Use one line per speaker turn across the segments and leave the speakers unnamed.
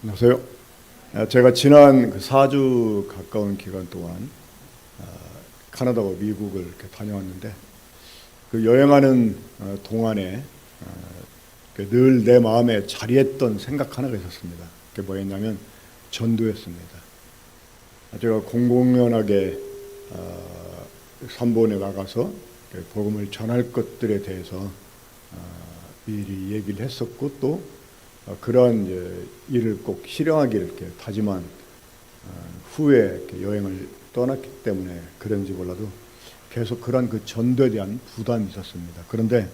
안녕하세요. 제가 지난 4주 가까운 기간 동안 카나다와 미국을 이렇게 다녀왔는데 그 여행하는 동안에 늘 내 마음에 자리했던 생각 하나가 있었습니다. 그게 뭐였냐면 전도였습니다. 제가 공공연하게 산본에 나가서 복음을 전할 것들에 대해서 미리 얘기를 했었고 또 그러한 일을 꼭 실행하기를 이렇게 다짐한 후에 이렇게 여행을 떠났기 때문에 그런지 몰라도 계속 그러한 그 전도에 대한 부담이 있었습니다. 그런데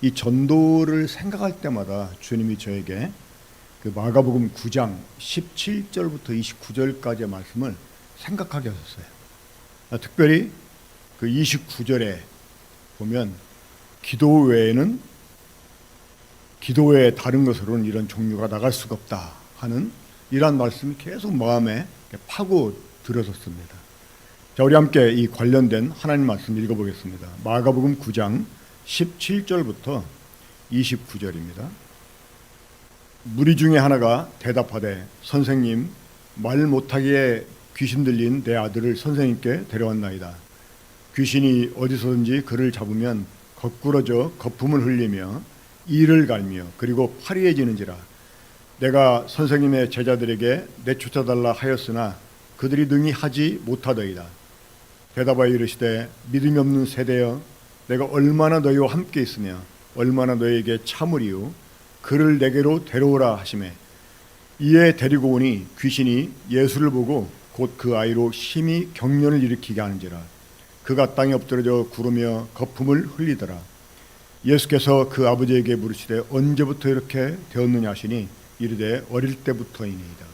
이 전도를 생각할 때마다 주님이 저에게 그 마가복음 9장 17절부터 29절까지의 말씀을 생각하게 하셨어요. 특별히 그 29절에 보면 기도 외에 다른 것으로는 이런 종류가 나갈 수가 없다 하는 이러한 말씀이 계속 마음에 파고 들어섰습니다. 자, 우리 함께 이 관련된 하나님 말씀 읽어보겠습니다. 마가복음 9장 17절부터 29절입니다. 무리 중에 하나가 대답하되 선생님, 말 못하기에 귀신 들린 내 아들을 선생님께 데려왔나이다. 귀신이 어디서든지 그를 잡으면 거꾸러져 거품을 흘리며 이를 갈며 그리고 파리해지는지라. 내가 선생님의 제자들에게 내쫓아달라 하였으나 그들이 능히 하지 못하더이다. 대답하여 이르시되 믿음이 없는 세대여, 내가 얼마나 너희와 함께 있으며 얼마나 너희에게 참으리요. 그를 내게로 데려오라 하시매 이에 데리고 오니 귀신이 예수를 보고 곧 그 아이로 심히 경련을 일으키게 하는지라. 그가 땅에 엎드러져 구르며 거품을 흘리더라. 예수께서 그 아버지에게 물으시되 언제부터 이렇게 되었느냐 하시니 이르되 어릴 때부터이니이다.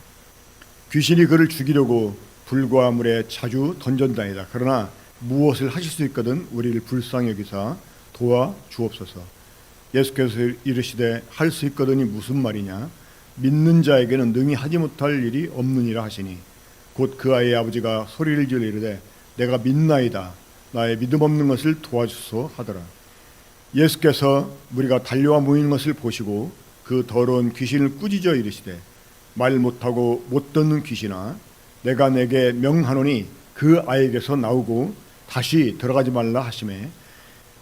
귀신이 그를 죽이려고 불과 물에 자주 던전다이다. 그러나 무엇을 하실 수 있거든 우리를 불쌍히 여기사 도와 주옵소서. 예수께서 이르시되 할 수 있거든이 무슨 말이냐. 믿는 자에게는 능히 하지 못할 일이 없느니라 하시니 곧 그 아이의 아버지가 소리를 지르 이르되 내가 믿나이다. 나의 믿음 없는 것을 도와주소 하더라. 예수께서 무리가 달려와 모이는 것을 보시고 그 더러운 귀신을 꾸짖어 이르시되 말 못하고 못 듣는 귀신아, 내가 내게 명하노니 그 아이에게서 나오고 다시 들어가지 말라 하시매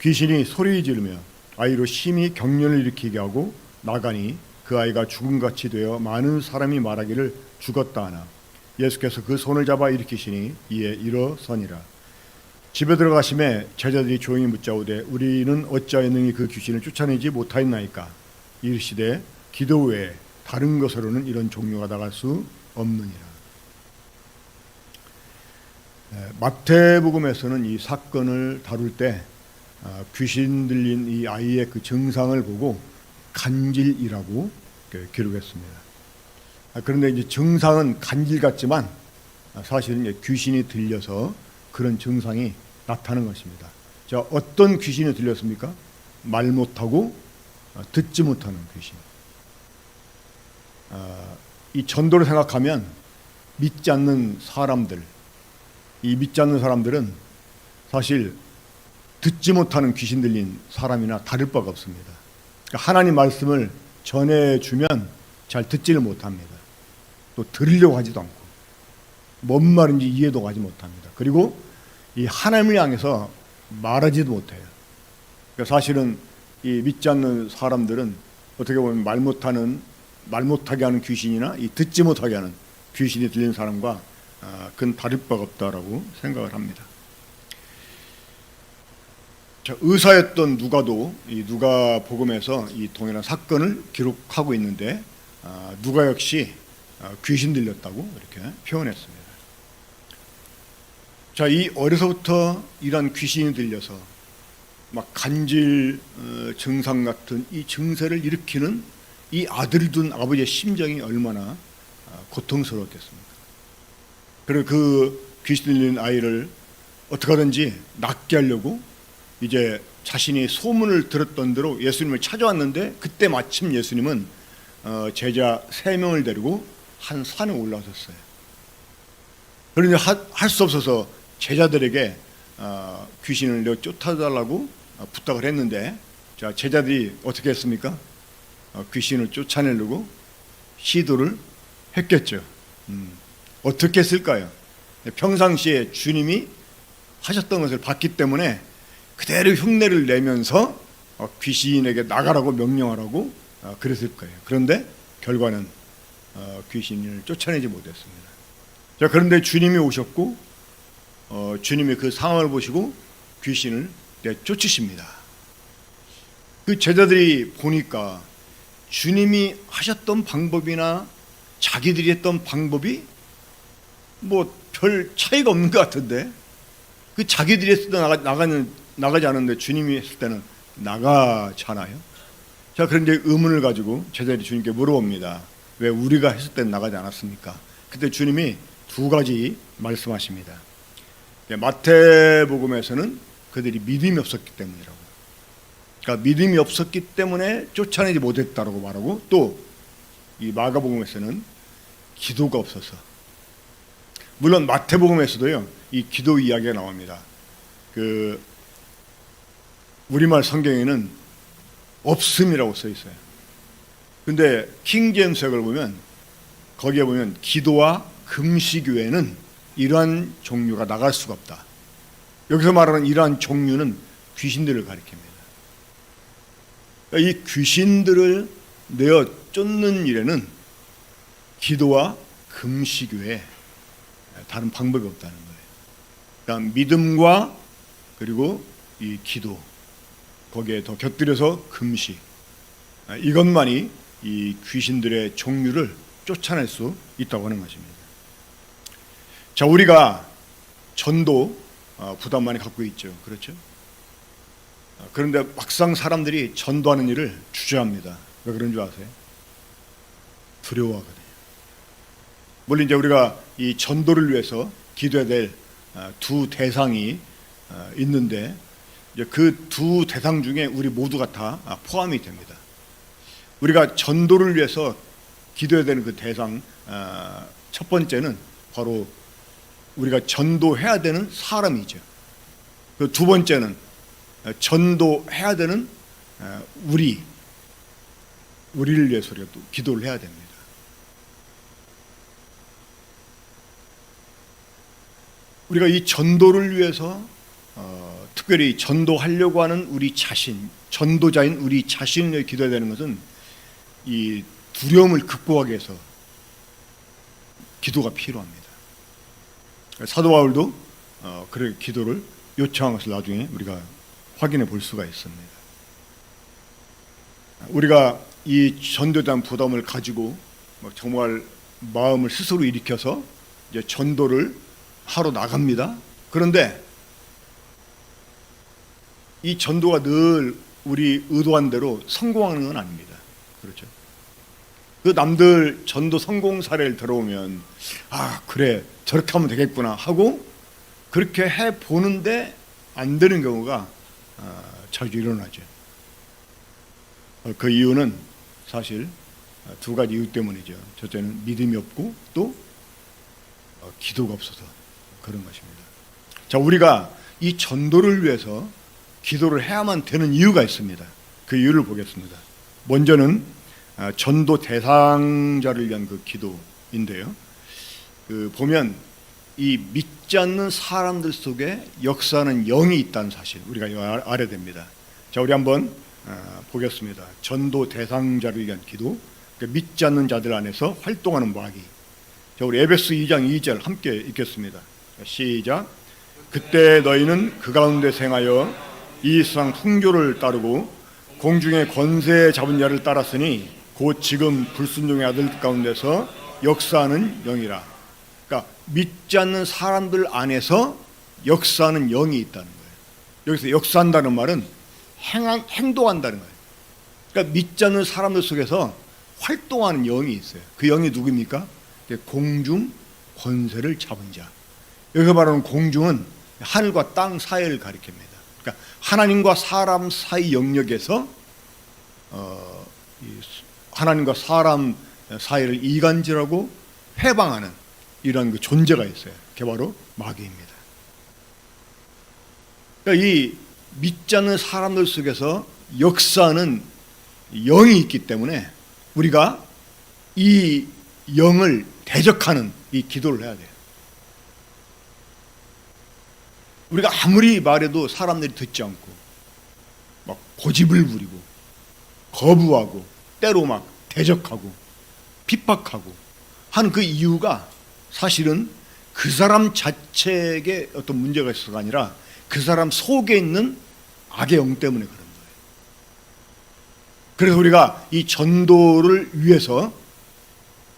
귀신이 소리 지르며 아이로 심히 경련을 일으키게 하고 나가니 그 아이가 죽음같이 되어 많은 사람이 말하기를 죽었다 하나 예수께서 그 손을 잡아 일으키시니 이에 일어서니라. 집에 들어가심에 제자들이 조용히 묻자오되 우리는 어찌하여 능히 그 귀신을 쫓아내지 못하였나이까. 이르시되 기도 외에 다른 것으로는 이런 종류가 나갈 수 없느니라. 마태복음에서는 이 사건을 다룰 때 귀신 들린 이 아이의 그 증상을 보고 간질이라고 기록했습니다. 그런데 이제 증상은 간질 같지만 사실은 귀신이 들려서 그런 증상이 나타나는 것입니다. 자, 어떤 귀신이 들렸습니까? 말 못하고 듣지 못하는 귀신. 이 전도를 생각하면 믿지 않는 사람들, 이 믿지 않는 사람들은 사실 듣지 못하는 귀신 들린 사람이나 다를 바가 없습니다. 그러니까 하나님 말씀을 전해주면 잘 듣지를 못합니다. 또 들으려고 하지도 않고 뭔 말인지 이해도 하지 못합니다. 그리고 이 하나님을 향해서 말하지도 못해요. 그러니까 사실은 이 믿지 않는 사람들은 어떻게 보면 말 못하게 하는 귀신이나 이 듣지 못하게 하는 귀신이 들린 사람과 큰 다를 바가 없다라고 생각을 합니다. 자, 의사였던 누가도 이 누가복음에서 이 동일한 사건을 기록하고 있는데 누가 역시 귀신 들렸다고 이렇게 표현했습니다. 자, 이 어려서부터 이런 귀신이 들려서 막 간질 증상 같은 이 증세를 일으키는 이 아들을 둔 아버지의 심정이 얼마나 고통스러웠겠습니까? 그리고 그 귀신 들린 아이를 어떻게 하든지 낫게 하려고 이제 자신이 소문을 들었던 대로 예수님을 찾아왔는데 그때 마침 예수님은 제자 3명을 데리고 한 산에 올라섰어요. 그런데 할 수 없어서 제자들에게 귀신을 내어 쫓아달라고 부탁을 했는데 자, 제자들이 어떻게 했습니까? 귀신을 쫓아내려고 시도를 했겠죠. 어떻게 했을까요? 평상시에 주님이 하셨던 것을 봤기 때문에 그대로 흉내를 내면서 귀신에게 나가라고 명령하라고 그랬을 거예요. 그런데 결과는 귀신을 쫓아내지 못했습니다. 자, 그런데 주님이 오셨고 주님이 그 상황을 보시고 귀신을 내쫓으십니다. 그 제자들이 보니까 주님이 하셨던 방법이나 자기들이 했던 방법이 뭐 별 차이가 없는 것 같은데, 그 자기들이 했을 때 나가지 않았는데 주님이 했을 때는 나가잖아요. 자, 그런데 의문을 가지고 제자들이 주님께 물어봅니다. 왜 우리가 했을 때는 나가지 않았습니까? 그때 주님이 두 가지 말씀하십니다. 마태복음에서는 그들이 믿음이 없었기 때문이라고, 그러니까 믿음이 없었기 때문에 쫓아내지 못했다라고 말하고, 또 이 마가복음에서는 기도가 없어서, 물론 마태복음에서도요 이 기도 이야기가 나옵니다. 그 우리말 성경에는 없음이라고 써 있어요. 근데 킹 제임스역을 보면 거기에 보면 기도와 금식 외에는 이러한 종류가 나갈 수가 없다. 여기서 말하는 이러한 종류는 귀신들을 가리킵니다. 이 귀신들을 내어 쫓는 일에는 기도와 금식 외에 다른 방법이 없다는 거예요. 그러니까 믿음과 그리고 이 기도, 거기에 더 곁들여서 금식, 이것만이 이 귀신들의 종류를 쫓아낼 수 있다고 하는 것입니다. 자, 우리가 전도 부담 많이 갖고 있죠. 그렇죠? 그런데 막상 사람들이 전도하는 일을 주저합니다. 왜 그런 줄 아세요? 두려워하거든요. 물론 이제 우리가 이 전도를 위해서 기도해야 될 두 대상이 있는데, 그 두 대상 중에 우리 모두가 다 포함이 됩니다. 우리가 전도를 위해서 기도해야 되는 그 대상, 첫 번째는 바로 우리가 전도해야 되는 사람이죠. 그 두 번째는 전도해야 되는 우리를 위해서 우리가 또 기도를 해야 됩니다. 우리가 이 전도를 위해서 특별히 전도하려고 하는 우리 자신, 전도자인 우리 자신을 위해 기도해야 되는 것은 이 두려움을 극복하기 위해서 기도가 필요합니다. 사도 바울도 그렇게 기도를 요청한 것을 나중에 우리가 확인해 볼 수가 있습니다. 우리가 이 전도에 대한 부담을 가지고 정말 마음을 스스로 일으켜서 이제 전도를 하러 나갑니다. 그런데 이 전도가 늘 우리 의도한 대로 성공하는 건 아닙니다. 그렇죠? 그 남들 전도 성공 사례를 들어오면 그래 저렇게 하면 되겠구나 하고 그렇게 해 보는데 안 되는 경우가 자주 일어나죠. 그 이유는 사실 두 가지 이유 때문이죠. 첫째는 믿음이 없고 또 기도가 없어서 그런 것입니다. 자, 우리가 이 전도를 위해서 기도를 해야만 되는 이유가 있습니다. 그 이유를 보겠습니다. 먼저는 전도 대상자를 위한 그 기도인데요. 보면 이 믿지 않는 사람들 속에 역사하는 영이 있다는 사실 우리가 알아야 됩니다. 자, 우리 한번 보겠습니다. 전도 대상자를 위한 기도, 그러니까 믿지 않는 자들 안에서 활동하는 마귀. 자, 우리 에베소 2장 2절 함께 읽겠습니다. 시작. 그때 너희는 그 가운데 생하여 이 세상 풍조를 따르고 공중의 권세 잡은 자를 따랐으니 곧 지금 불순종의 아들 가운데서 역사하는 영이라. 그러니까 믿지 않는 사람들 안에서 역사하는 영이 있다는 거예요. 여기서 역사한다는 말은 행동한다는 거예요. 그러니까 믿지 않는 사람들 속에서 활동하는 영이 있어요. 그 영이 누구입니까? 공중 권세를 잡은 자. 여기서 말하는 공중은 하늘과 땅 사이를 가리킵니다. 그러니까 하나님과 사람 사이 영역에서 하나님과 사람 사이를 이간질하고 회방하는 이런 그 존재가 있어요. 그게 바로 마귀입니다. 그러니까 이 믿지 않는 사람들 속에서 역사하는 영이 있기 때문에 우리가 이 영을 대적하는 이 기도를 해야 돼요. 우리가 아무리 말해도 사람들이 듣지 않고 막 고집을 부리고 거부하고 때로 막 대적하고 핍박하고 하는 그 이유가 사실은 그 사람 자체에게 어떤 문제가 있어서가 아니라 그 사람 속에 있는 악의 영 때문에 그런 거예요. 그래서 우리가 이 전도를 위해서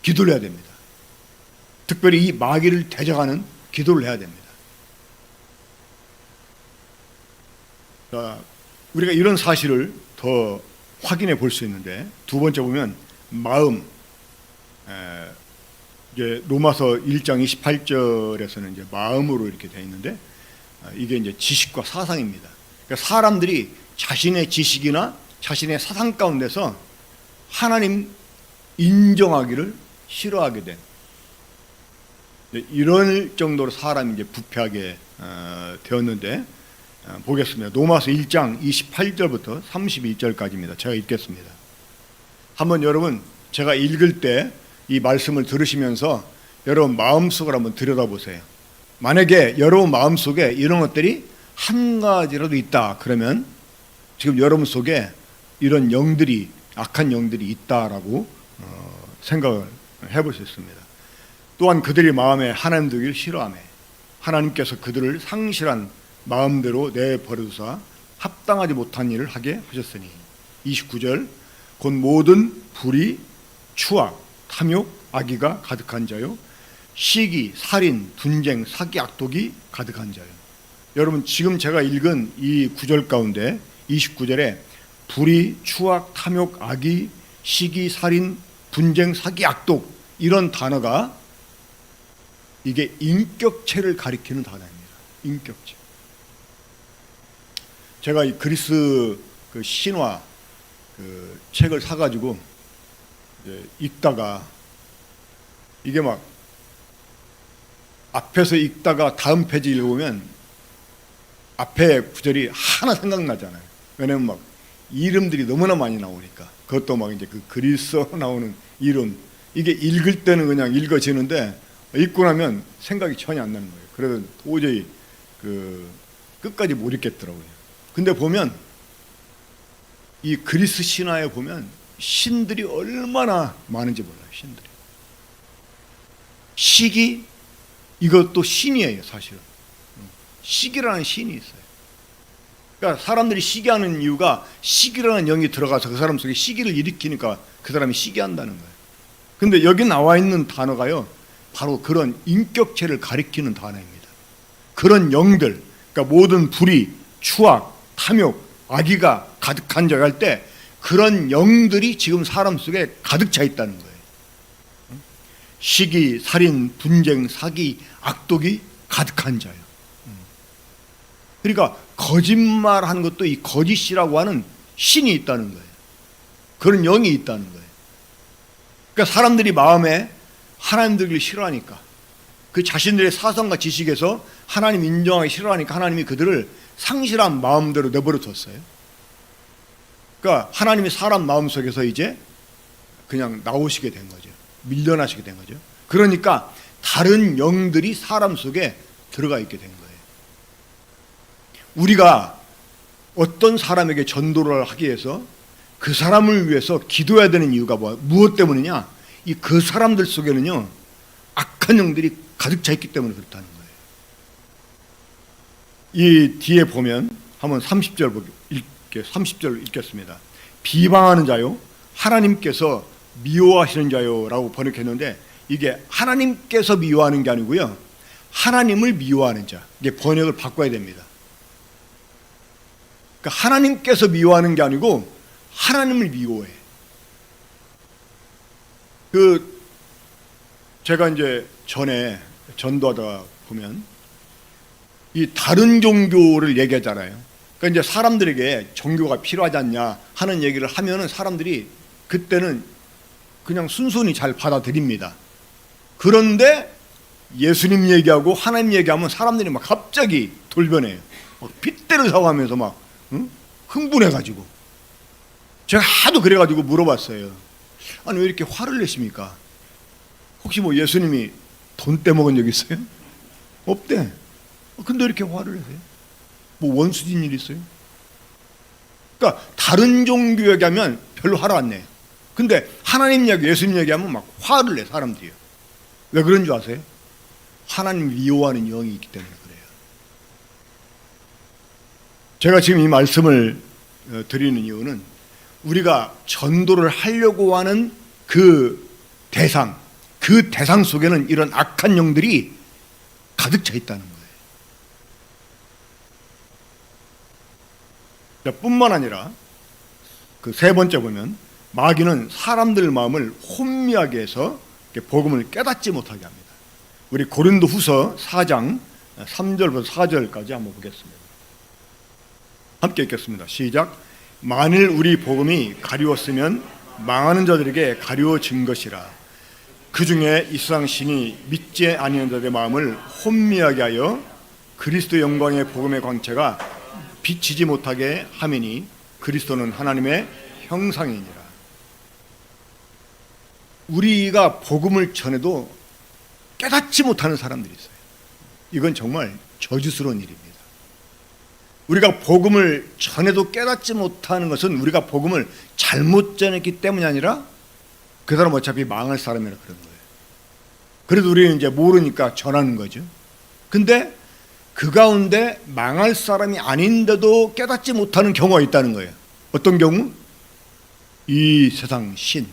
기도를 해야 됩니다. 특별히 이 마귀를 대적하는 기도를 해야 됩니다. 자, 우리가 이런 사실을 더 확인해 볼 수 있는데, 두 번째 보면 마음. 이제 로마서 1장 28절에서는 이제 마음으로 이렇게 되어 있는데, 이게 이제 지식과 사상입니다. 그러니까 사람들이 자신의 지식이나 자신의 사상 가운데서 하나님 인정하기를 싫어하게 된, 이런 정도로 사람이 이제 부패하게 되었는데, 보겠습니다. 로마서 1장 28절부터 32절까지입니다. 제가 읽겠습니다. 한번 여러분 제가 읽을 때 이 말씀을 들으시면서 여러분 마음속을 한번 들여다보세요. 만약에 여러분 마음속에 이런 것들이 한 가지라도 있다 그러면 지금 여러분 속에 이런 영들이, 악한 영들이 있다라고 생각을 해볼 수 있습니다. 또한 그들이 마음에 하나님 되기를 싫어하며 하나님께서 그들을 상실한 마음대로 내버려두사 합당하지 못한 일을 하게 하셨으니. 29절 곧 모든 불의, 추악, 탐욕, 악의가 가득한 자요 시기, 살인, 분쟁, 사기, 악독이 가득한 자요. 여러분 지금 제가 읽은 이 구절 가운데 29절에 불의, 추악, 탐욕, 악의, 시기, 살인, 분쟁, 사기, 악독, 이런 단어가 이게 인격체를 가리키는 단어입니다. 인격체. 제가 이 그리스 그 신화 그 책을 사가지고 이제 읽다가 이게 막 앞에서 읽다가 다음 페이지 읽어보면 앞에 구절이 하나 생각나잖아요. 왜냐면 막 이름들이 너무나 많이 나오니까. 그것도 막 이제 그 그리스어 나오는 이름, 이게 읽을 때는 그냥 읽어지는데 읽고 나면 생각이 전혀 안 나는 거예요. 그래서 도저히 그 끝까지 못 읽겠더라고요. 근데 보면 이 그리스 신화에 보면 신들이 얼마나 많은지 몰라요. 신들이. 시기, 이것도 신이에요. 사실은. 시기라는 신이 있어요. 그러니까 사람들이 시기하는 이유가 시기라는 영이 들어가서 그 사람 속에 시기를 일으키니까 그 사람이 시기한다는 거예요. 근데 여기 나와 있는 단어가요, 바로 그런 인격체를 가리키는 단어입니다. 그런 영들, 그러니까 모든 불의, 추악, 탐욕, 악의가 가득한 자가 할 때 그런 영들이 지금 사람 속에 가득 차 있다는 거예요. 시기, 살인, 분쟁, 사기, 악독이 가득한 자예요. 그러니까 거짓말하는 것도 이 거짓이라고 하는 신이 있다는 거예요. 그런 영이 있다는 거예요. 그러니까 사람들이 마음에 하나님 되기를 싫어하니까, 그 자신들의 사상과 지식에서 하나님 인정하기 싫어하니까 하나님이 그들을 상실한 마음대로 내버려 뒀어요. 그러니까 하나님이 사람 마음속에서 이제 그냥 나오시게 된 거죠. 밀려나시게 된 거죠. 그러니까 다른 영들이 사람 속에 들어가 있게 된 거예요. 우리가 어떤 사람에게 전도를 하기 위해서 그 사람을 위해서 기도해야 되는 이유가 무엇 때문이냐? 이 그 사람들 속에는요, 악한 영들이 가득 차 있기 때문에 그렇다는 거예요. 이 뒤에 보면 한번 30절 읽겠습니다. 비방하는 자요, 하나님께서 미워하시는 자요라고 번역했는데, 이게 하나님께서 미워하는 게 아니고요, 하나님을 미워하는 자. 이게 번역을 바꿔야 됩니다. 그러니까 하나님께서 미워하는 게 아니고 하나님을 미워해. 제가 이제 전에 전도하다 보면 이 다른 종교를 얘기하잖아요. 그러니까 이제 사람들에게 종교가 필요하지 않냐 하는 얘기를 하면은 사람들이 그때는 그냥 순순히 잘 받아들입니다. 그런데 예수님 얘기하고 하나님 얘기하면 사람들이 막 갑자기 돌변해요. 막 핏대를 사고하면서 막 흥분해가지고. 제가 하도 그래가지고 물어봤어요. 아니 왜 이렇게 화를 내십니까? 혹시 뭐 예수님이 돈 떼먹은 적 있어요? 없대. 근데 이렇게 화를 내세요? 뭐 원수진 일 있어요? 그러니까 다른 종교 얘기하면 별로 화를 안 내요. 근데 하나님 얘기, 예수님 얘기하면 막 화를 내 사람들이요. 왜 그런 줄 아세요? 하나님 미워하는 영이 있기 때문에 그래요. 제가 지금 이 말씀을 드리는 이유는 우리가 전도를 하려고 하는 그 대상 속에는 이런 악한 영들이 가득 차 있다는 거예요. 뿐만 아니라 그 세 번째 보면 마귀는 사람들 마음을 혼미하게 해서 복음을 깨닫지 못하게 합니다. 우리 고린도후서 4장 3절부터 4절까지 한번 보겠습니다. 함께 읽겠습니다. 시작. 만일 우리 복음이 가리웠으면 망하는 자들에게 가리워진 것이라. 그 중에 이 세상 신이 믿지 아니하는 자들의 마음을 혼미하게 하여 그리스도 영광의 복음의 광채가 비치지 못하게 하매니 그리스도는 하나님의 형상이니라. 우리가 복음을 전해도 깨닫지 못하는 사람들이 있어요. 이건 정말 저주스러운 일입니다. 우리가 복음을 전해도 깨닫지 못하는 것은 우리가 복음을 잘못 전했기 때문이 아니라 그 사람 어차피 망할 사람이라 그런 거예요. 그래도 우리는 이제 모르니까 전하는 거죠. 근데 그 가운데 망할 사람이 아닌데도 깨닫지 못하는 경우가 있다는 거예요. 어떤 경우? 이 세상 신.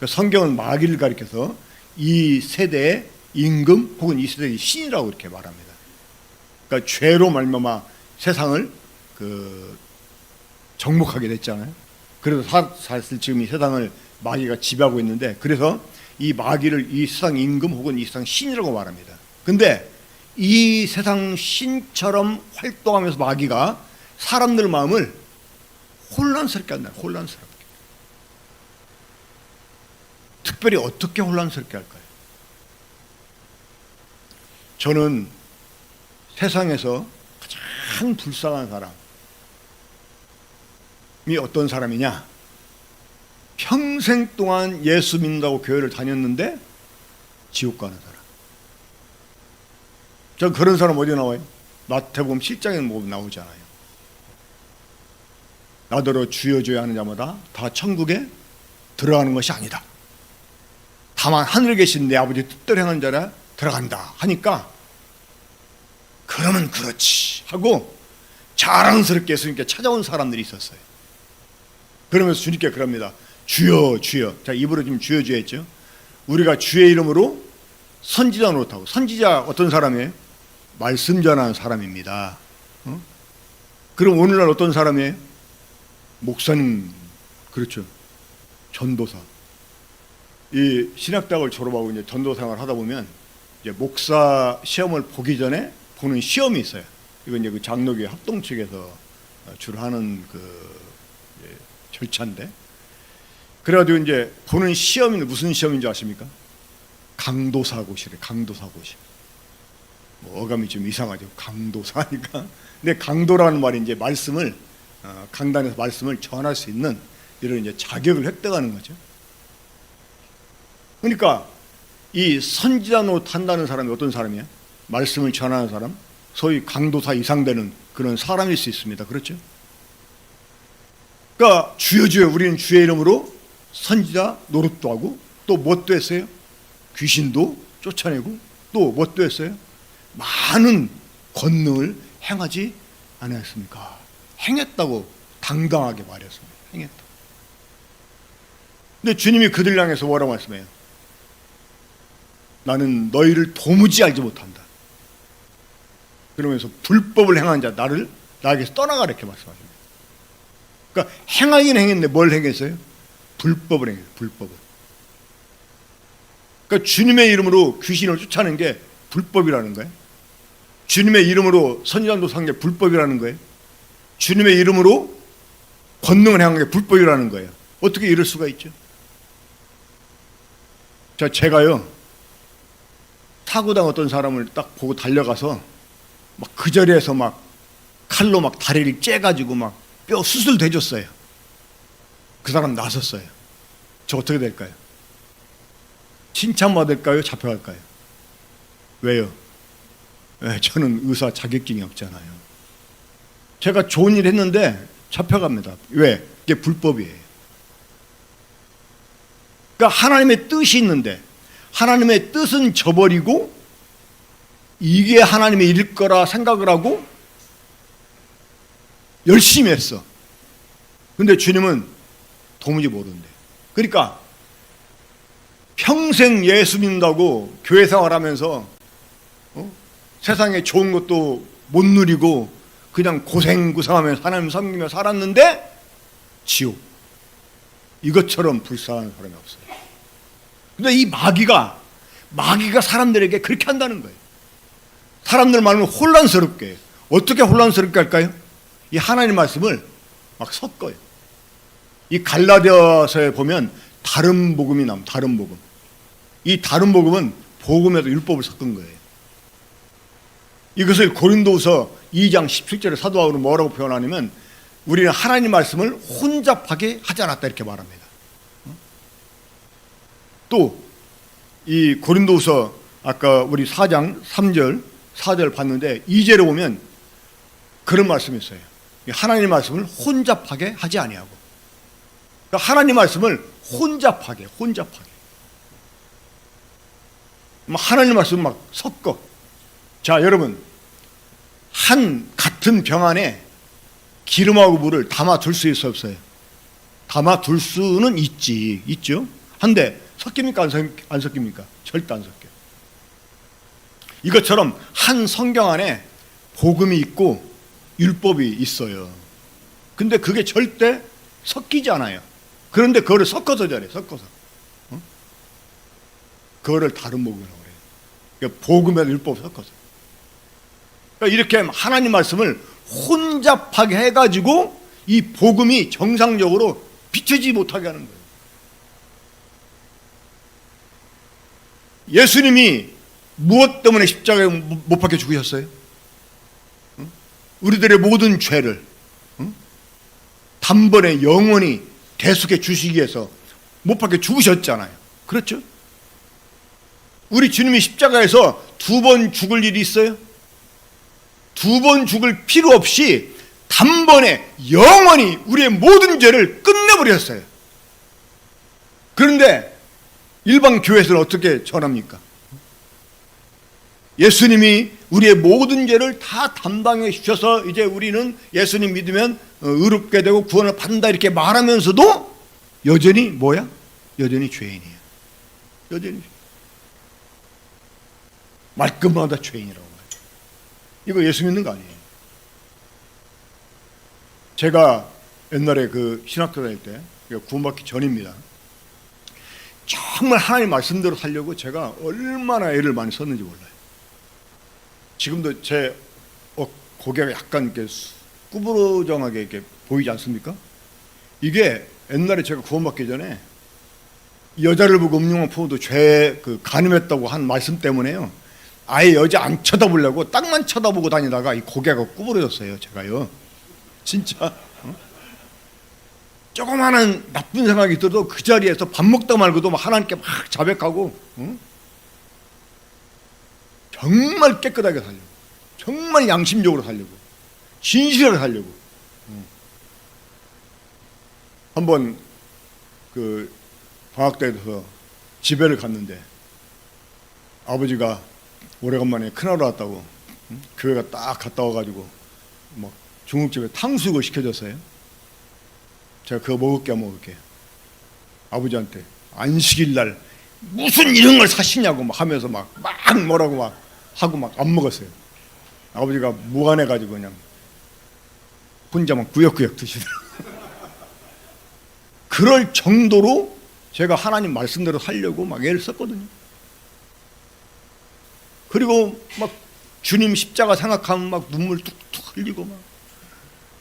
성경은 마귀를 가리켜서 이 세대의 임금 혹은 이 세대의 신이라고 이렇게 말합니다. 그러니까 죄로 말미암아 세상을 정복하게 됐잖아요. 그래서 사실 지금 이 세상을 마귀가 지배하고 있는데, 그래서 이 마귀를 이 세상 임금 혹은 이 세상 신이라고 말합니다. 근데 이 세상 신처럼 활동하면서 마귀가 사람들 마음을 혼란스럽게 한다. 혼란스럽게. 특별히 어떻게 혼란스럽게 할까요? 저는 세상에서 가장 불쌍한 사람이 어떤 사람이냐? 평생 동안 예수 믿는다고 교회를 다녔는데 지옥 가는 사람. 전 그런 사람 어디 나와요? 마태복음 7장에는 뭐 나오잖아요. 나더러 주여 주여 하는 자마다 다 천국에 들어가는 것이 아니다. 다만 하늘에 계신 내 아버지 뜻대로 행하는 자라 들어간다 하니까, 그러면 그렇지 하고 자랑스럽게 예수님께 찾아온 사람들이 있었어요. 그러면서 주님께 그럽니다. 주여 주여. 자, 입으로 지금 주여 주여 했죠. 우리가 주의 이름으로 선지자 노릇하고. 선지자 어떤 사람이에요? 말씀 전하는 사람입니다. 그럼 오늘날 어떤 사람이에요? 목사님. 그렇죠. 전도사. 이 신학대학을 졸업하고 이제 전도 생활을 하다 보면 이제 목사 시험을 보기 전에 보는 시험이 있어요. 이건 이제 그 장로교 합동 측에서 주로 하는 절차인데, 그래가지고 이제 보는 시험이 무슨 시험인지 아십니까? 강도사고시래. 강도사고시. 뭐 어감이 좀 이상하죠. 강도사니까. 근데 강도라는 말이 이제 말씀을 강단에서 말씀을 전할 수 있는 이런 이제 자격을 획득하는 거죠. 그러니까 이 선지자 노릇 한다는 사람이 어떤 사람이야? 말씀을 전하는 사람, 소위 강도사 이상 되는 그런 사람일 수 있습니다. 그렇죠? 그러니까 주여 주여 우리는 주의 이름으로 선지자 노릇도 하고, 또 뭣도 했어요? 귀신도 쫓아내고, 또 뭣도 했어요? 많은 권능을 행하지 않았습니까? 행했다고 당당하게 말했습니다. 행했다. 근데 주님이 그들 향해서 뭐라고 말씀해요? 나는 너희를 도무지 알지 못한다. 그러면서 불법을 행한 자 나에게서 떠나가라 이렇게 말씀하십니다. 그러니까 행하긴 행했는데 뭘 행했어요? 불법을 행했어요. 불법을. 그러니까 주님의 이름으로 귀신을 쫓아내는 게 불법이라는 거예요. 주님의 이름으로 선지자도 산 게 불법이라는 거예요. 주님의 이름으로 권능을 행한 게 불법이라는 거예요. 어떻게 이럴 수가 있죠? 자, 제가요 사고당 어떤 사람을 딱 보고 달려가서 막 그 자리에서 막 칼로 막 다리를 째가지고 막 뼈 수술 대줬어요. 그 사람 나섰어요. 저 어떻게 될까요? 칭찬받을까요? 잡혀갈까요? 왜요? 저는 의사 자격증이 없잖아요. 제가 좋은 일 했는데 잡혀갑니다. 왜? 이게 불법이에요. 그러니까 하나님의 뜻이 있는데 하나님의 뜻은 저버리고 이게 하나님의 일일 거라 생각을 하고 열심히 했어. 근데 주님은 도무지 모르는데. 그러니까 평생 예수 믿는다고 교회 생활하면서 세상에 좋은 것도 못 누리고 그냥 고생하면서 하나님 섬기며 살았는데 지옥. 이것처럼 불쌍한 사람이 없어요. 근데 이 마귀가 사람들에게 그렇게 한다는 거예요. 사람들 말은 혼란스럽게. 어떻게 혼란스럽게 할까요? 이 하나님 말씀을 막 섞어요. 이 갈라디아서에 보면 다른 복음이 나옵니다. 다른 복음. 이 다른 복음은 복음에도 율법을 섞은 거예요. 이것을 고린도후서 2장 17절에 사도 바울은 뭐라고 표현하냐면 우리는 하나님 말씀을 혼잡하게 하지 않았다 이렇게 말합니다. 또 이 고린도후서 아까 우리 4장 3절 4절 봤는데 2절에 보면 그런 말씀이 있어요. 하나님 말씀을 혼잡하게 하지 아니하고. 그러니까 하나님 말씀을 혼잡하게. 하나님 말씀을 막 섞어. 자, 여러분, 같은 병 안에 기름하고 물을 담아둘 수 있어 없어요? 담아둘 수는 있죠. 한데 섞입니까? 안 섞입니까? 절대 안 섞여요. 이것처럼 한 성경 안에 복음이 있고 율법이 있어요. 근데 그게 절대 섞이지 않아요. 그런데 그거를 섞어서 잘해. 섞어서. 그거를 다른 복음이라고 그래요. 그러니까 복음과 율법 섞어서. 그러니까 이렇게 하나님 말씀을 혼잡하게 해가지고 이 복음이 정상적으로 비춰지지 못하게 하는 거예요. 예수님이 무엇 때문에 십자가에 못 박혀 죽으셨어요? 우리들의 모든 죄를 단번에 영원히 대속해 주시기 위해서 못 박혀 죽으셨잖아요. 그렇죠? 우리 주님이 십자가에서 2번 죽을 일이 있어요? 2번 죽을 필요 없이 단번에 영원히 우리의 모든 죄를 끝내버렸어요. 그런데 일반 교회에서는 어떻게 전합니까? 예수님이 우리의 모든 죄를 다 담당해 주셔서 이제 우리는 예수님 믿으면 의롭게 되고 구원을 받는다 이렇게 말하면서도 여전히 뭐야? 여전히 죄인이에요. 여전히 말끝마다 죄인이라고 말해요. 이거 예수 믿는 거 아니에요. 제가 옛날에 그 신학교 다닐 때 구원받기 전입니다. 정말 하나님 말씀대로 살려고 제가 얼마나 애를 많이 썼는지 몰라요. 지금도 제 고개가 약간 이렇게 구부러정하게 이렇게 보이지 않습니까? 이게 옛날에 제가 구원받기 전에 여자를 보고 음흉한 부모도 죄 간음했다고 한 말씀 때문에요. 아예 여자 안 쳐다보려고 땅만 쳐다보고 다니다가 이 고개가 구부러졌어요. 제가요. 진짜. 조그마한 나쁜 생각이 들어도 그 자리에서 밥 먹다 말고도 막 하나님께 막 자백하고 정말 깨끗하게 살려고, 정말 양심적으로 살려고, 진실하게 살려고. 한번 그 방학 때 돼서 집에를 갔는데 아버지가 오래간만에 큰아들 왔다고 교회가 딱 갔다 와가지고 막 중국집에 탕수육을 시켜줬어요. 제가 그거 먹을게 아버지한테 안식일 날 무슨 이런 걸 사시냐고 막 하면서 막 뭐라고 막 하고 막 안 먹었어요. 아버지가 무안해가지고 그냥 혼자 막 구역구역 드시더라고요. 그럴 정도로 제가 하나님 말씀대로 살려고 막 애를 썼거든요. 그리고 막 주님 십자가 생각하면 막 눈물 뚝뚝 흘리고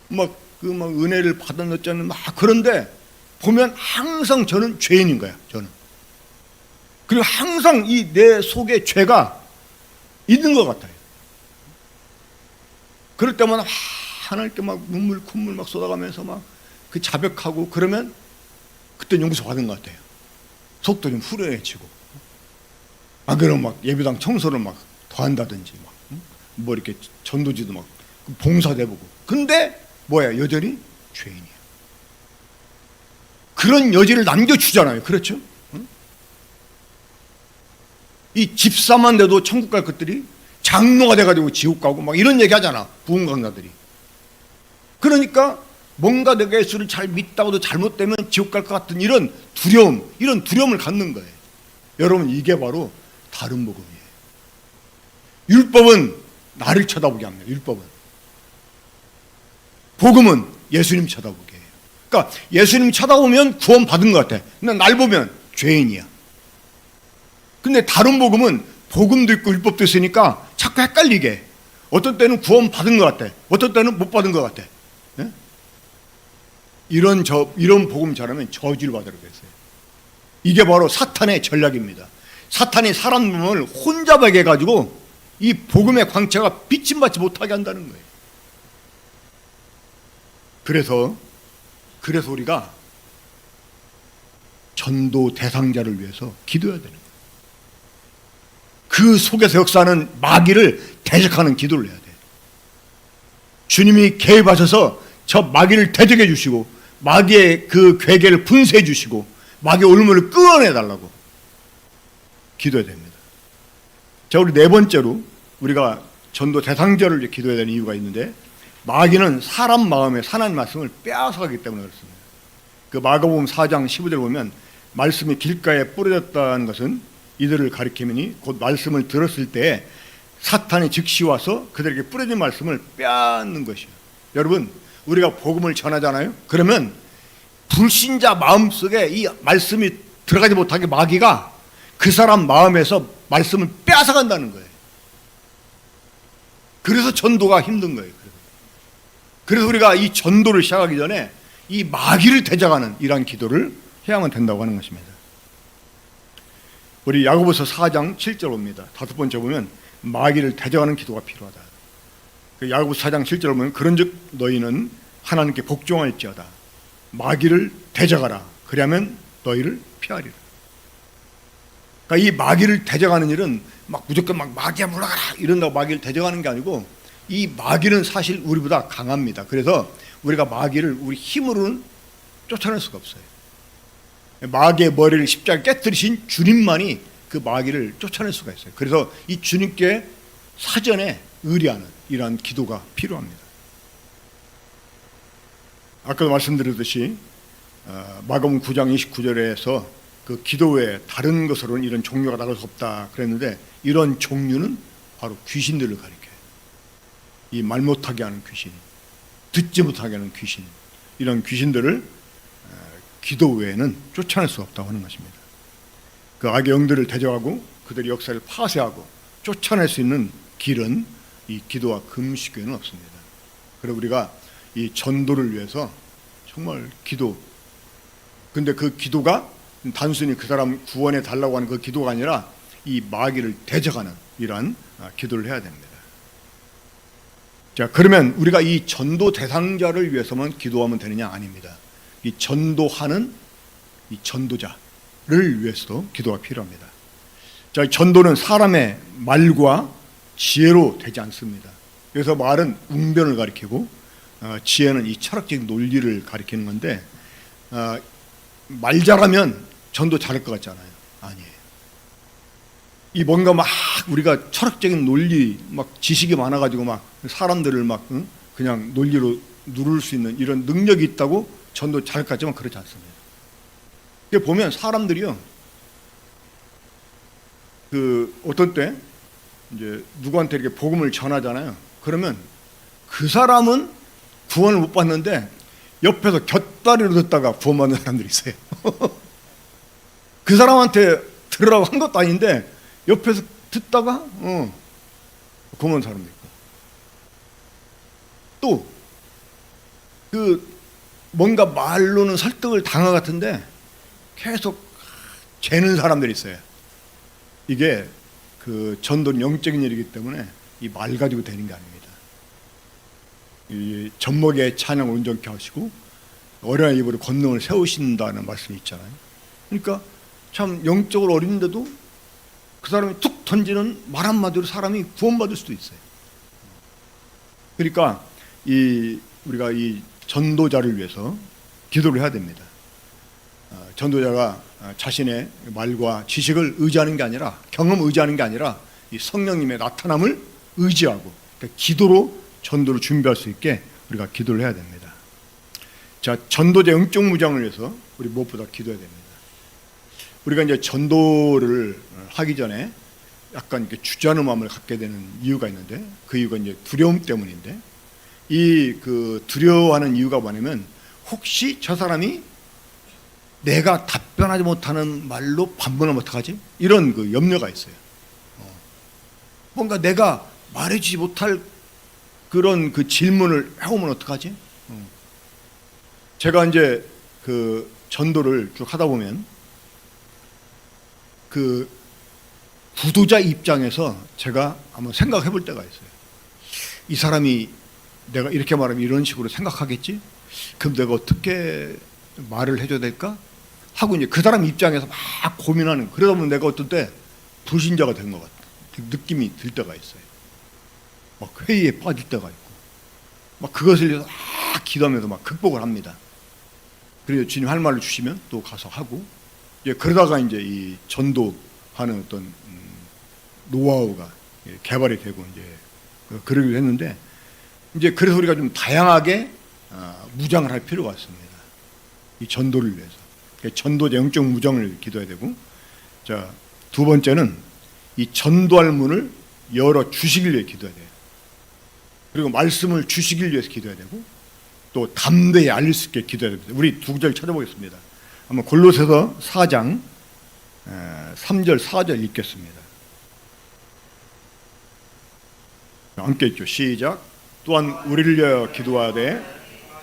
막 은혜를 받아냈잖아요. 막 그런데 보면 항상 저는 죄인인 거야. 저는. 그리고 항상 이 내 속에 죄가 있는 것 같아요. 그럴 때마다 하나님께 막 눈물 콧물 막 쏟아가면서 막 그 자백하고 그러면 그때 용서 받은 것 같아요. 속도 좀 후련해지고. 그럼 막 예배당 청소를 막 더 한다든지 막, 뭐 이렇게 전도지도 막 봉사도 해보고. 근데 뭐야, 여전히 죄인이야. 그런 여지를 남겨주잖아요. 그렇죠? 이 집사만 돼도 천국 갈 것들이 장로가 돼가지고 지옥 가고 막 이런 얘기 하잖아, 부흥 강사들이. 그러니까 뭔가 내가 예수를 잘 믿다고도 잘못되면 지옥 갈 것 같은 이런 두려움을 갖는 거예요. 여러분, 이게 바로 다른 복음이에요. 율법은 나를 쳐다보게 합니다. 율법은. 복음은 예수님 쳐다보게 해요. 그러니까 예수님 쳐다보면 구원 받은 것 같아. 근데 날 보면 죄인이야. 근데 다른 복음은 복음도 있고 율법도 있으니까 자꾸 헷갈리게 해. 어떤 때는 구원 받은 것 같아. 어떤 때는 못 받은 것 같아. 네? 이런 복음 잘하면 저주를 받으라고 했어요. 이게 바로 사탄의 전략입니다. 사탄이 사람을 혼잡하게 해가지고 이 복음의 광채가 비침받지 못하게 한다는 거예요. 그래서 우리가 전도 대상자를 위해서 기도해야 되는 거예요. 그 속에서 역사하는 마귀를 대적하는 기도를 해야 돼요. 주님이 개입하셔서 저 마귀를 대적해 주시고 마귀의 그 괴계를 분쇄해 주시고 마귀의 올무를 끊어내 달라고 기도해야 됩니다. 자, 우리 네 번째로 우리가 전도 대상자를 기도해야 되는 이유가 있는데, 마귀는 사람 마음에 하나님 말씀을 빼앗아가기 때문에 그렇습니다. 그 마가복음 4장 15절 보면 말씀이 길가에 뿌려졌다는 것은 이들을 가리키니 곧 말씀을 들었을 때 사탄이 즉시 와서 그들에게 뿌려진 말씀을 빼앗는 것이에요. 여러분, 우리가 복음을 전하잖아요. 그러면 불신자 마음속에 이 말씀이 들어가지 못하게 마귀가 그 사람 마음에서 말씀을 빼앗아간다는 거예요. 그래서 전도가 힘든 거예요. 그래서 우리가 이 전도를 시작하기 전에 이 마귀를 대적하는 이러한 기도를 해야만 된다고 하는 것입니다. 우리 야고보서 4장 7절 봅니다. 다섯 번째 보면 마귀를 대적하는 기도가 필요하다. 야고보서 4장 7절 보면 그런즉 너희는 하나님께 복종할지어다. 마귀를 대적하라. 그리하면 너희를 피하리라. 그러니까 이 마귀를 대적하는 일은 막 무조건 막 마귀야 물러가라 이런다고 마귀를 대적하는 게 아니고, 이 마귀는 사실 우리보다 강합니다. 그래서 우리가 마귀를 우리 힘으로는 쫓아낼 수가 없어요. 마귀의 머리를 십자가에 깨뜨리신 주님만이 그 마귀를 쫓아낼 수가 있어요. 그래서 이 주님께 사전에 의뢰하는 이러한 기도가 필요합니다. 아까도 말씀드렸듯이 마가복음 9장 29절에서 그 기도 외에 다른 것으로는 이런 종류가 나갈 수 없다 그랬는데, 이런 종류는 바로 귀신들을 가리켜요. 이 말 못하게 하는 귀신, 듣지 못하게 하는 귀신, 이런 귀신들을 기도 외에는 쫓아낼 수 없다고 하는 것입니다. 그 악의 영들을 대적하고 그들의 역사를 파쇄하고 쫓아낼 수 있는 길은 이 기도와 금식 외에는 없습니다. 그래서 우리가 이 전도를 위해서 정말 근데 그 기도가 단순히 그 사람 구원해 달라고 하는 그 기도가 아니라 이 마귀를 대적하는 이러한 기도를 해야 됩니다. 자, 그러면 우리가 이 전도 대상자를 위해서만 기도하면 되느냐? 아닙니다. 이 전도하는 이 전도자를 위해서도 기도가 필요합니다. 자, 전도는 사람의 말과 지혜로 되지 않습니다. 그래서 말은 웅변을 가리키고 지혜는 이 철학적인 논리를 가리키는 건데, 말 잘하면 전도 잘할 것 같잖아요. 아니에요. 이 뭔가 막 우리가 철학적인 논리 막 지식이 많아가지고 막 사람들을 막 그냥 논리로 누를 수 있는 이런 능력이 있다고 전도 잘할 것 같지만 그렇지 않습니다. 이게 보면 사람들이요, 그 어떤 때 이제 누구한테 이렇게 복음을 전하잖아요. 그러면 그 사람은 구원을 못 받는데 옆에서 곁다리로 듣다가 구원받는 사람들이 있어요. 그 사람한테 들으라고 한 것도 아닌데 옆에서 듣다가 구원받는 사람도 있고, 또 그 뭔가 말로는 설득을 당한 것 같은데 계속 재는 사람들이 있어요. 이게 그 전도는 영적인 일이기 때문에 이 말 가지고 되는 게 아닙니다. 이 젖먹이의 찬양을 온전케 하시고 어린아이 입으로 권능을 세우신다는 말씀이 있잖아요. 그러니까 참 영적으로 어린데도 그 사람이 툭 던지는 말 한마디로 사람이 구원받을 수도 있어요. 그러니까 우리가 이 전도자를 위해서 기도를 해야 됩니다. 전도자가 자신의 말과 지식을 의지하는 게 아니라, 경험 의지하는 게 아니라 이 성령님의 나타남을 의지하고, 그러니까 기도로 전도를 준비할 수 있게 우리가 기도를 해야 됩니다. 자, 전도자 영적 무장을 위해서 우리 무엇보다 기도해야 됩니다. 우리가 이제 전도를 하기 전에 약간 이렇게 주저하는 마음을 갖게 되는 이유가 있는데, 그 이유가 이제 두려움 때문인데, 그 두려워하는 이유가 뭐냐면, 혹시 저 사람이 내가 답변하지 못하는 말로 반문하면 어떡하지? 이런 그 염려가 있어요. 뭔가 내가 말해주지 못할 그런 그 질문을 해오면 어떡하지? 제가 이제 그 전도를 쭉 하다 보면 그 구도자 입장에서 제가 한번 생각해 볼 때가 있어요. 이 사람이 내가 이렇게 말하면 이런 식으로 생각하겠지? 그럼 내가 어떻게 말을 해줘야 될까? 하고 이제 그 사람 입장에서 막 고민하는, 그러다 보면 내가 어떤 때 불신자가 된 것 같아. 느낌이 들 때가 있어요. 막 회의에 빠질 때가 있고, 막 그것을 위해서 막 기도하면서 막 극복을 합니다. 그래서 주님 할 말을 주시면 또 가서 하고, 이제 그러다가 이제 이 전도하는 어떤 노하우가 개발이 되고 이제 그러기도 했는데, 이제 그래서 우리가 좀 다양하게 무장을 할 필요가 있습니다. 이 전도를 위해서. 전도자 영적 무장을 기도해야 되고, 자, 두 번째는 이 전도할 문을 열어 주시길 위해 기도해야 돼요. 그리고 말씀을 주시길 위해서 기도해야 되고, 또 담대히 알릴 수 있게 기도해야 됩니다. 우리 두 구절 찾아보겠습니다. 한번 골로새서 4장 3절 4절 읽겠습니다. 함께 읽죠. 시작. 또한 우리를 위하여 기도하되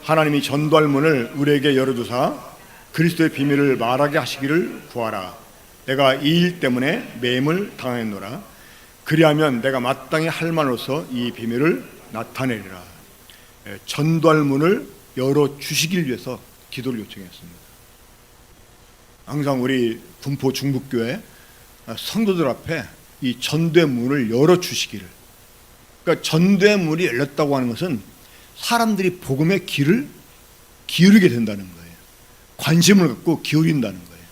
하나님이 전도할 문을 우리에게 열어주사 그리스도의 비밀을 말하게 하시기를 구하라. 내가 이 일 때문에 매임을 당하였노라. 그리하면 내가 마땅히 할 만으로서 이 비밀을 나타내리라. 전도할 문을 열어주시길 위해서 기도를 요청했습니다. 항상 우리 군포 중북교회 성도들 앞에 이 전도의 문을 열어주시기를, 그러니까 전도의 문이 열렸다고 하는 것은 사람들이 복음의 귀를 기울이게 된다는 거예요. 관심을 갖고 기울인다는 거예요.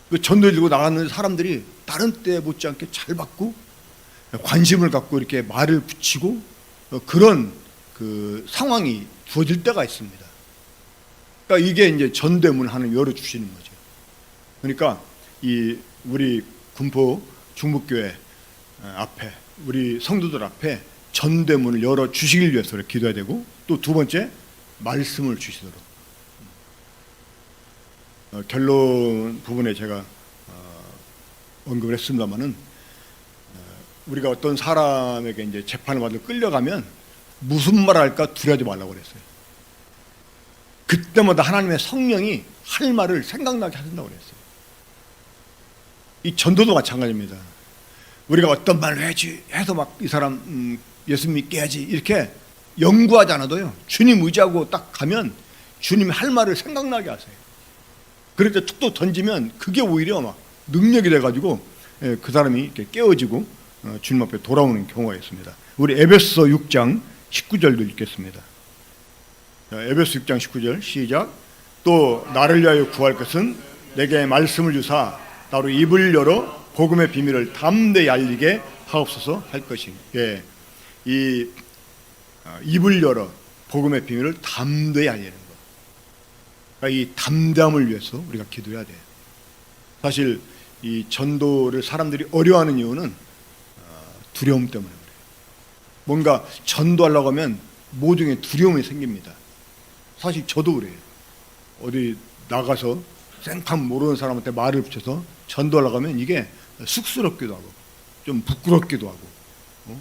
그 전도에 들고 나가는 사람들이 다른 때 못지않게 잘 받고 관심을 갖고 이렇게 말을 붙이고 그런 그 상황이 주어질 때가 있습니다. 그러니까 이게 이제 전도의 문 하나 열어주시는 거죠. 그러니까 이 우리 군포 중북교회 앞에 우리 성도들 앞에 전도의 문을 열어주시길 위해서 기도해야 되고, 또 두 번째 말씀을 주시도록. 결론 부분에 제가 언급을 했습니다만은, 우리가 어떤 사람에게 이제 재판을 받으러 끌려가면 무슨 말을 할까 두려워하지 말라고 그랬어요. 그때마다 하나님의 성령이 할 말을 생각나게 하신다고 그랬어요. 이 전도도 마찬가지입니다. 우리가 어떤 말을 해서 막 이 사람 예수 믿게 해야지 이렇게 연구하지 않아도요, 주님 의지하고 딱 가면 주님이 할 말을 생각나게 하세요. 그럴 때 툭툭 던지면 그게 오히려 막 능력이 돼가지고 그 사람이 이렇게 깨어지고 주님 앞에 돌아오는 경우가 있습니다. 우리 에베소 6장 19절도 읽겠습니다. 에베소 6장 19절 시작. 또 나를 위하여 구할 것은 내게 말씀을 주사 나로 입을 열어 복음의 비밀을 담대히 알리게 하옵소서 할 것이니. 예, 이 입을 열어 복음의 비밀을 담대히 알리는 것. 그러니까 이 담대함을 위해서 우리가 기도해야 돼요. 사실 이 전도를 사람들이 어려워하는 이유는 두려움 때문에 그래요. 뭔가 전도하려고 하면 모종의 두려움이 생깁니다. 사실 저도 그래요. 어디 나가서 생판 모르는 사람한테 말을 붙여서 전도하려고 하면 이게 쑥스럽기도 하고 좀 부끄럽기도 하고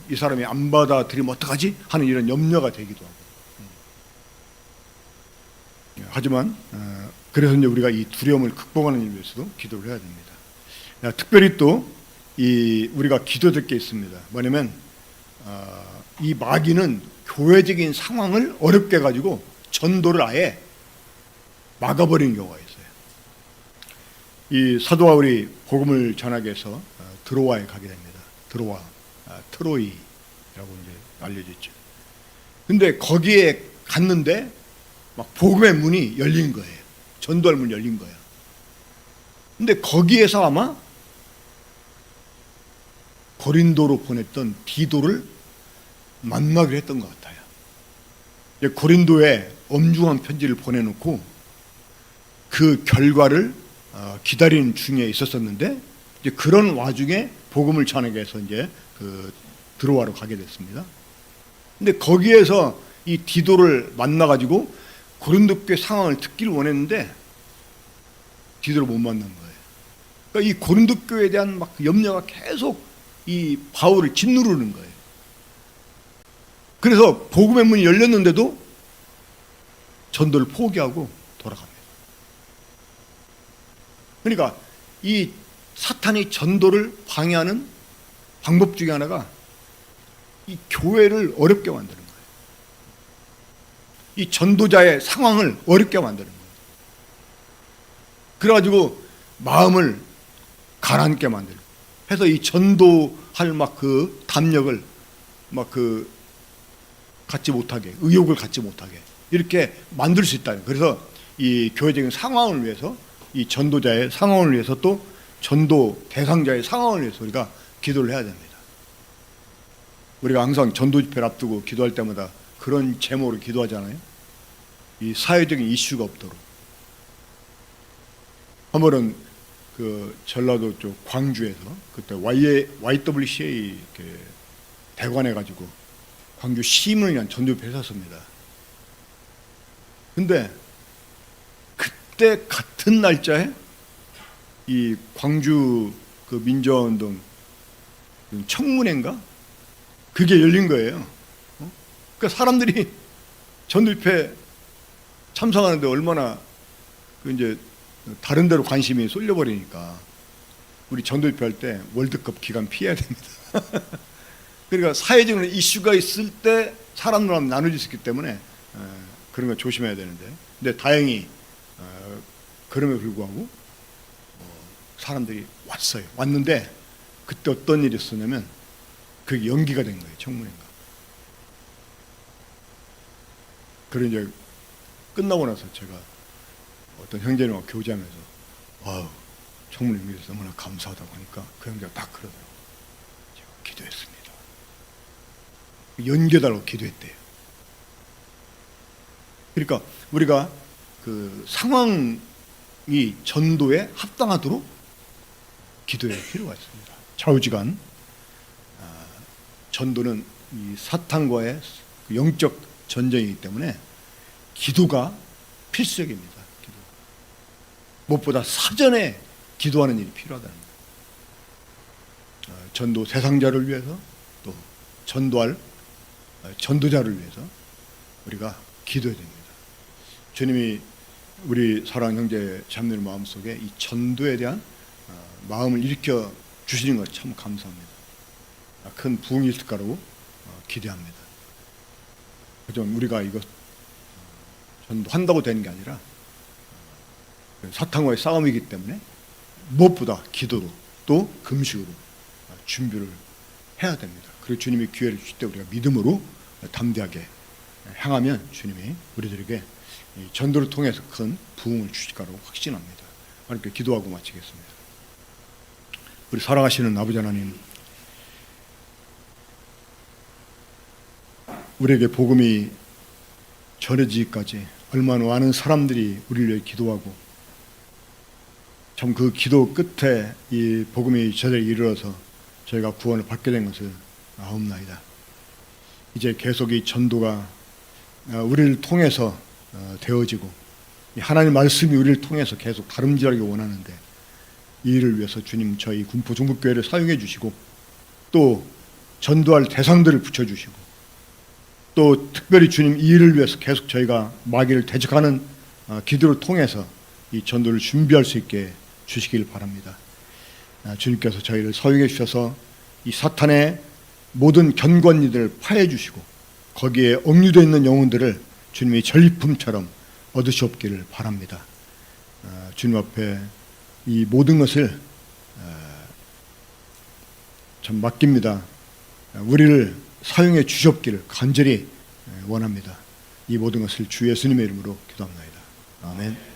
이 사람이 안 받아들이면 어떡하지? 하는 이런 염려가 되기도 하고. 하지만 그래서 이제 우리가 이 두려움을 극복하는 일 위해서도 기도를 해야 됩니다. 특별히 또 우리가 기도될 게 있습니다. 뭐냐면 이 마귀는 교회적인 상황을 어렵게 가지고 전도를 아예 막아버리는 경우가 있어요. 이 사도가 우리 복음을 전하기 위해서 드로아에 가게 됩니다. 드로아, 트로이라고 이제 알려져 있죠. 근데 거기에 갔는데 막 복음의 문이 열린 거예요. 전도할 문이 열린 거예요. 근데 거기에서 아마 고린도로 보냈던 디도를 만나기로 했던 것 같아요. 고린도에 엄중한 편지를 보내놓고 그 결과를 기다리는 중에 있었었는데, 이제 그런 와중에 복음을 전하기 위해서 이제 그 드로아로 가게 됐습니다. 근데 거기에서 이 디도를 만나가지고 고린도 교회 상황을 듣기를 원했는데 디도를 못 만난 거예요. 그러니까 이 고린도 교회에 대한 막 염려가 계속 이 바울을 짓누르는 거예요. 그래서 복음의 문이 열렸는데도 전도를 포기하고 돌아갑니다. 그러니까 이 사탄이 전도를 방해하는 방법 중에 하나가 이 교회를 어렵게 만드는 거예요. 이 전도자의 상황을 어렵게 만드는 거예요. 그래가지고 마음을 가라앉게 만들고 해서 이 전도할 막 그 담력을 막 그 갖지 못하게, 의욕을 갖지 못하게 이렇게 만들 수 있다는. 그래서 이 교회적인 상황을 위해서, 이 전도자의 상황을 위해서, 또 전도 대상자의 상황을 위해서 우리가 기도를 해야 됩니다. 우리가 항상 전도 집회를 앞두고 기도할 때마다 그런 제목으로 기도하잖아요. 이 사회적인 이슈가 없도록. 한 번은 그 전라도 쪽 광주에서 그때 YWCA 대관해 가지고 광주 시민을 위한 전도집회를 했었습니다. 근데 그때 같은 날짜에 이 광주 그 민주화운동 청문회인가? 그게 열린 거예요. 그러니까 사람들이 전도집회 참석하는데 얼마나 그 이제 다른 데로 관심이 쏠려버리니까 우리 전도집회 할 때 월드컵 기간 피해야 됩니다. 그러니까 사회적인 이슈가 있을 때 사람들하고 나눠질 수 있기 때문에 그런 거 조심해야 되는데, 근데 다행히 그럼에 불구하고 사람들이 왔는데 그때 어떤 일이 있었냐면 그게 연기가 된 거예요. 청문회가. 그래 이제 끝나고 나서 제가 어떤 형제님하고 교제하면서 청문회 연기돼서 너무나 감사하다고 하니까 그 형제가 딱 그러더라고요. 제가 기도했습니다. 연계달라고 기도했대요. 그러니까 우리가 그 상황이 전도에 합당하도록 기도할 필요가 있습니다. 좌우지간 전도는 이 사탄과의 영적 전쟁이기 때문에 기도가 필수적입니다. 기도. 무엇보다 사전에 기도하는 일이 필요하다는 거예요. 전도 대상자를 위해서, 또 전도할 전도자를 위해서 우리가 기도해야 됩니다. 주님이 우리 사랑하는 형제 자매들 마음속에 이 전도에 대한 마음을 일으켜 주시는 것 참 감사합니다. 큰 부흥이 있을 거라고 기대합니다. 하지만 우리가 이거 전도한다고 되는 게 아니라 사탄과의 싸움이기 때문에 무엇보다 기도로 또 금식으로 준비를 해야 됩니다. 그리고 주님이 기회를 주실 때 우리가 믿음으로 담대하게 향하면 주님이 우리들에게 전도를 통해서 큰 부흥을 주실 거라고 확신합니다. 하나님께 기도하고 마치겠습니다. 우리 사랑하시는 아버지 하나님, 우리에게 복음이 전해지기까지 얼마나 많은 사람들이 우리를 위해 기도하고 참 그 기도 끝에 이 복음이 저들에 이르러서 저희가 구원을 받게 된 것을 아옵나이다. 이제 계속 이 전도가 우리를 통해서 되어지고 하나님 말씀이 우리를 통해서 계속 다름질하기 원하는데, 이 일을 위해서 주님 저희 군포 종북교회를 사용해 주시고 또 전도할 대상들을 붙여주시고 또 특별히 주님 이 일을 위해서 계속 저희가 마귀를 대적하는 기도를 통해서 이 전도를 준비할 수 있게 주시길 바랍니다. 주님께서 저희를 사용해 주셔서 이 사탄의 모든 견고한 파해 주시고 거기에 억류되어 있는 영혼들을 주님의 전리품처럼 얻으시옵기를 바랍니다. 주님 앞에 이 모든 것을 참 맡깁니다. 우리를 사용해 주셨기를 간절히 원합니다. 이 모든 것을 주 예수님의 이름으로 기도합니다. 아멘.